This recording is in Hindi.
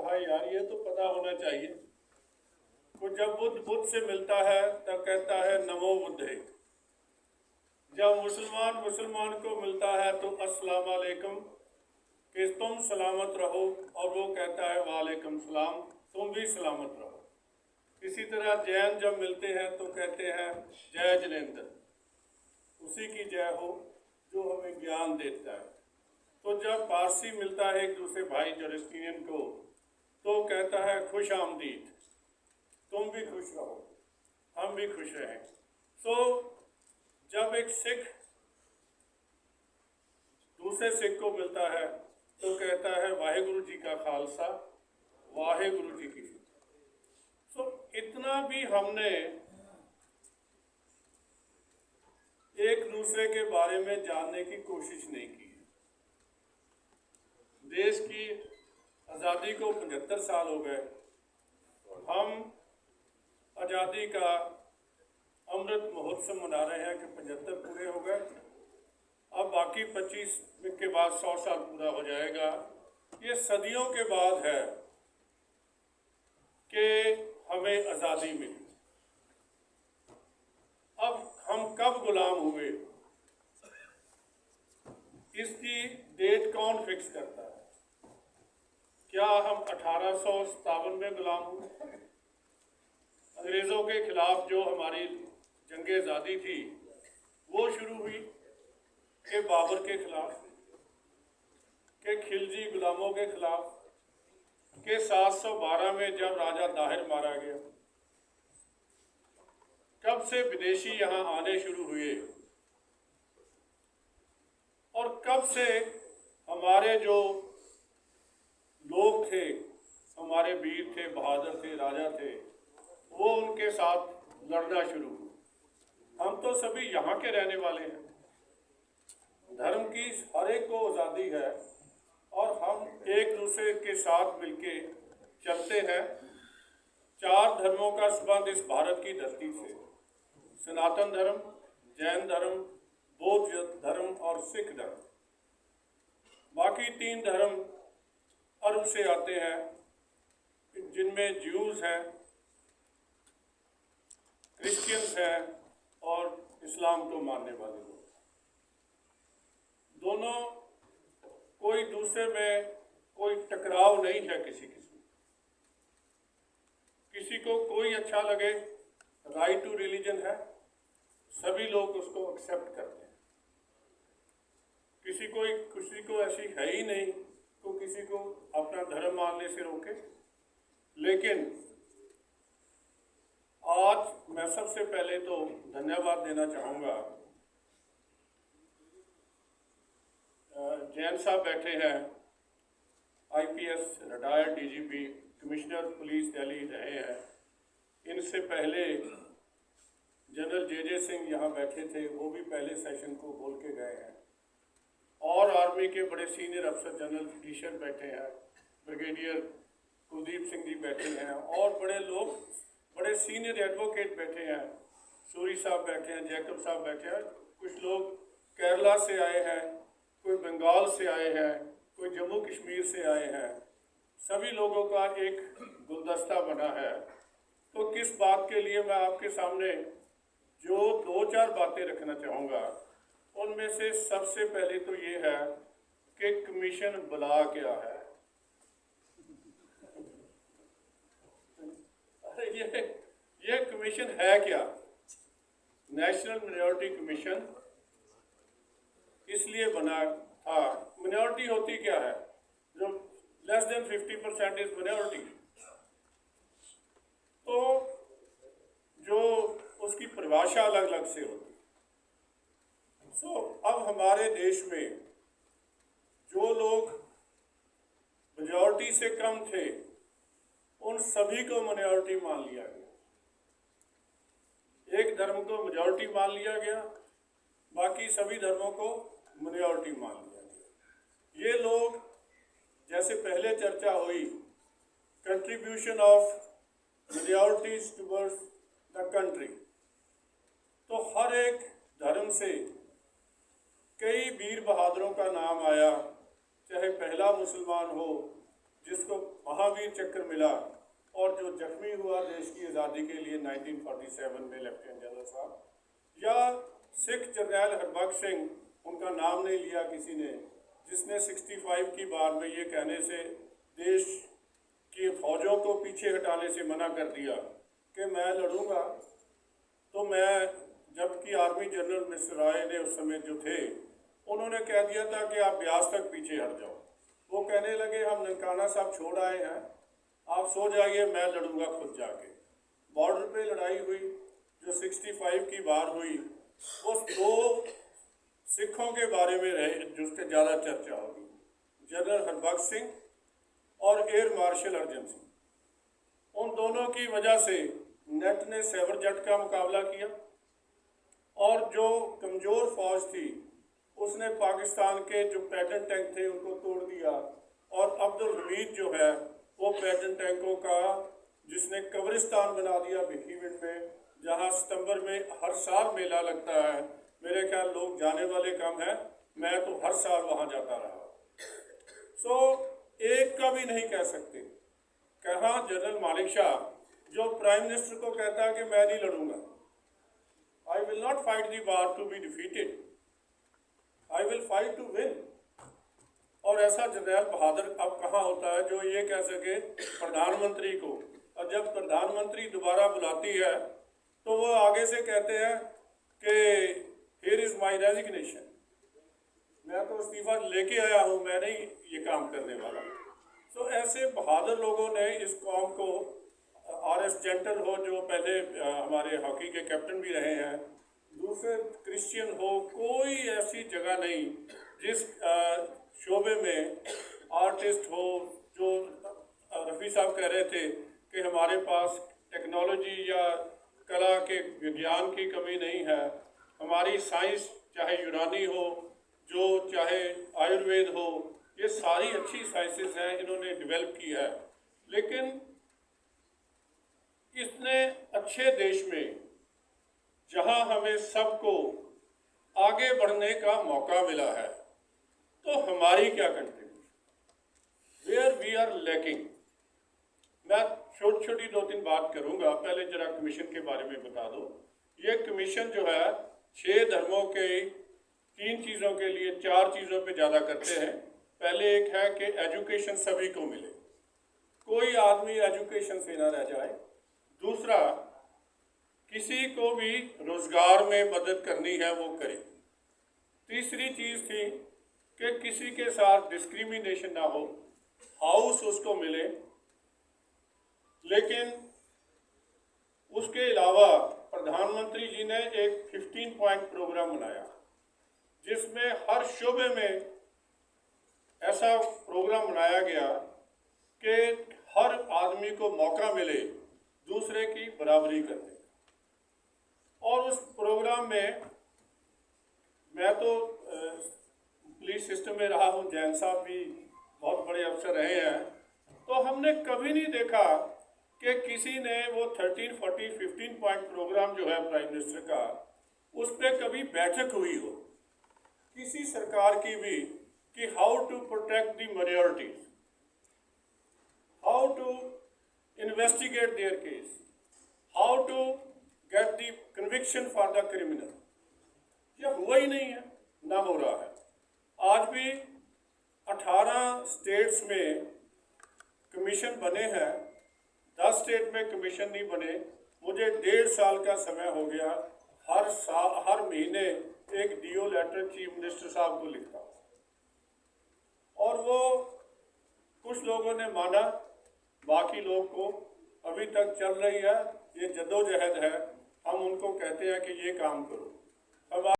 भाई यार ये तो पता होना चाहिए। तो जब बुद्ध बुद्ध से मिलता है तब कहता है नमो बुद्धे। जब मुसलमान मुसलमान को मिलता है तो अस्सलाम वालेकुम, कि तुम सलामत रहो, और वो कहता है वालेकुम सलाम, तुम भी सलामत रहो। इसी तरह जैन जब मिलते हैं तो कहते हैं जय जिनेंद्र, उसी की जय हो जो हमें ज्ञान देता है। तो जब पारसी मिलता है एक दूसरे भाई जोरस्ट्रियन को तो कहता है खुश आमदीद, तुम भी खुश रहो, हम भी खुश रहें। तो जब एक सिख दूसरे सिख को मिलता है तो कहता है वाहेगुरु जी का खालसा, वाहेगुरु जी की। तो इतना भी हमने एक दूसरे के बारे में जानने की कोशिश नहीं की। देश की आज़ादी को 75 साल हो गए, हम आज़ादी का अमृत महोत्सव मना रहे हैं कि 75 पूरे हो गए, अब बाकी 25 के बाद 100 साल पूरा हो जाएगा। ये सदियों के बाद है कि हमें आज़ादी मिली। अब हम कब गुलाम हुए, इसकी डेट कौन फिक्स करता है? क्या हम 1857 में गुलाम हुए? अंग्रेज़ों के खिलाफ जो हमारी जंग आज़ादी थी वो शुरू हुई कि बाबर के खिलाफ, के खिलजी गुलामों के खिलाफ, के 712 में जब राजा दाहिर मारा गया। कब से विदेशी यहाँ आने शुरू हुए और कब से हमारे जो लोग थे, हमारे वीर थे, बहादुर थे, राजा थे, वो उनके साथ लड़ना शुरू हुआ। हम तो सभी यहाँ के रहने वाले हैं, धर्म की हर एक को आज़ादी है और हम एक दूसरे के साथ मिलके चलते हैं। 4 धर्मों का संबंध इस भारत की धरती से, सनातन धर्म, जैन धर्म, बौद्ध धर्म और सिख धर्म। बाकी 3 धर्म अरब से आते हैं, जिनमें ज्यूज हैं, क्रिश्चियंस हैं और इस्लाम को मानने वाले लोग। दोनों कोई दूसरे में कोई टकराव नहीं है किसी को कोई अच्छा लगे, राइट टू रिलीजन है, सभी लोग उसको एक्सेप्ट करते हैं। किसी को ऐसी है ही नहीं तो किसी को अपना धर्म मानने से रोके। लेकिन आज मैं सबसे पहले तो धन्यवाद देना चाहूँगा, जैन साहब बैठे हैं, IPS retired DGP, commissioner police Delhi रहे हैं। इनसे पहले जनरल जे सिंह यहाँ बैठे थे, वो भी पहले सेशन को बोल के गए हैं। और आर्मी के बड़े सीनियर अफसर जनरल फिटिशर बैठे हैं, ब्रिगेडियर कुलदीप सिंह जी बैठे हैं, और बड़े लोग, बड़े सीनियर एडवोकेट बैठे हैं, सूरी साहब बैठे हैं, जैकब साहब बैठे हैं। कुछ लोग केरला से आए हैं, कोई बंगाल से आए हैं, कोई जम्मू कश्मीर से आए हैं। सभी लोगों का एक गुलदस्ता बना है। तो किस बात के लिए मैं आपके सामने जो 2-4 बातें रखना चाहूँगा, उनमें से सबसे पहले तो ये है कि कमीशन बुला क्या है। अरे ये कमीशन है क्या? नेशनल मिनॉरिटी कमीशन इसलिए बना था। मिनॉरिटी होती क्या है? जो लेस देन 50% इज मिनॉरिटी। तो जो उसकी परिभाषा अलग अलग से होती। अब हमारे देश में जो लोग मेजॉरिटी से कम थे उन सभी को माइनॉरिटी मान लिया गया। एक धर्म को मेजॉरिटी मान लिया गया, बाकी सभी धर्मों को माइनॉरिटी मान लिया गया। ये लोग, जैसे पहले चर्चा हुई, contribution of minorities towards the country, तो हर एक धर्म से कई वीर बहादुरों का नाम आया, चाहे पहला मुसलमान हो जिसको परमवीर चक्र मिला और जो जख्मी हुआ देश की आज़ादी के लिए 1947 में लेफ्टिनेंट जनरल साहब, या सिख जर्नैल हरबख्श सिंह, उनका नाम नहीं लिया किसी ने, जिसने 65 की बार में ये कहने से देश की फौजों को पीछे हटाने से मना कर दिया कि मैं लड़ूंगा। तो मैं, जबकि आर्मी जनरल मिस्टर राय ने उस समय जो थे, उन्होंने कह दिया था कि आप ब्यास तक पीछे हट जाओ। वो कहने लगे हम ननकाना साहब छोड़ आए हैं, आप सो जाइए, मैं लड़ूंगा खुद जाके। बॉर्डर पे लड़ाई हुई जो 65 की बार हुई, वो दो सिखों के बारे में रहे जिसके ज़्यादा चर्चा होगी, जनरल हरबख्श सिंह और एयर मार्शल अर्जन सिंह। उन दोनों की वजह से नेट ने सेवर जट का मुकाबला किया और जो कमज़ोर फौज थी उसने पाकिस्तान के जो पैटर्न टैंक थे उनको तोड़ दिया। और अब्दुल हमीद जो है वो पैटर्न टैंकों का जिसने कब्रिस्तान बना दिया भिखीविंड में, जहाँ सितंबर में हर साल मेला लगता है। मेरे ख्याल लोग जाने वाले कम हैं, मैं तो हर साल वहाँ जाता रहा। सो एक का भी नहीं कह सकते। कहाँ जनरल मालिक शाह जो प्राइम मिनिस्टर को कहता है कि मैं नहीं लड़ूंगा, I will not fight the war to be defeated, I will fight to win. और ऐसा जनरल बहादुर अब कहाँ होता है जो ये कह सके प्रधानमंत्री को, और जब प्रधानमंत्री दोबारा बुलाती है तो वो आगे से कहते हैं कि हियर इज माई रेजिग्नेशन, मैं तो इस्तीफा लेके आया हूँ, मैं नहीं ये काम करने वाला। तो ऐसे बहादुर लोगों ने इस कौम को, RS जेंटल हो जो पहले हमारे हॉकी के कैप्टन भी रहे हैं, दूसरे क्रिश्चियन हो, कोई ऐसी जगह नहीं जिस शोबे में आर्टिस्ट हो, जो रफ़ी साहब कह रहे थे कि हमारे पास टेक्नोलॉजी या कला के विज्ञान की कमी नहीं है, हमारी साइंस चाहे यूनानी हो, जो चाहे आयुर्वेद हो, ये सारी अच्छी साइंसेस हैं, इन्होंने डेवलप की है। लेकिन इतने अच्छे देश में जहां हमें सबको आगे बढ़ने का मौका मिला है, तो हमारी क्या contribution, where we are lacking. मैं छोटी छोटी 2-3 बात करूंगा, पहले जरा कमीशन के बारे में बता दो। ये कमीशन जो है 6 धर्मों के 3 चीज़ों के लिए 4 चीज़ों पे ज़्यादा करते हैं। पहले एक है कि एजुकेशन सभी को मिले, कोई आदमी एजुकेशन से ना रह जाए। दूसरा, किसी को भी रोजगार में मदद करनी है वो करे। तीसरी चीज़ थी कि किसी के साथ डिस्क्रिमिनेशन ना हो, हाउस उसको मिले। लेकिन उसके अलावा प्रधानमंत्री जी ने एक 15 पॉइंट प्रोग्राम बनाया जिसमें हर शोबे में ऐसा प्रोग्राम बनाया गया कि हर आदमी को मौका मिले दूसरे की बराबरी करने का। और उस प्रोग्राम में मैं तो पुलिस सिस्टम में रहा हूँ, जैन साहब भी बहुत बड़े अफसर रहे हैं, तो हमने कभी नहीं देखा कि किसी ने वो 13, 14, 15 पॉइंट प्रोग्राम जो है प्राइम मिनिस्टर का, उस पर कभी बैठक हुई हो किसी सरकार की भी कि how to protect the minorities, how to investigate their case, how to get the conviction for the criminal. यह हुआ ही नहीं है, ना हो रहा है। आज भी 18 स्टेट्स में कमीशन बने हैं, 10 स्टेट में कमीशन नहीं बने। मुझे 1.5 साल का समय हो गया, हर साल हर महीने एक डीओ लेटर चीफ मिनिस्टर साहब को लिखता, और वो कुछ लोगों ने माना, बाकी लोग को अभी तक चल रही है ये जद्दोजहद है। हम उनको कहते हैं कि ये काम करो। अब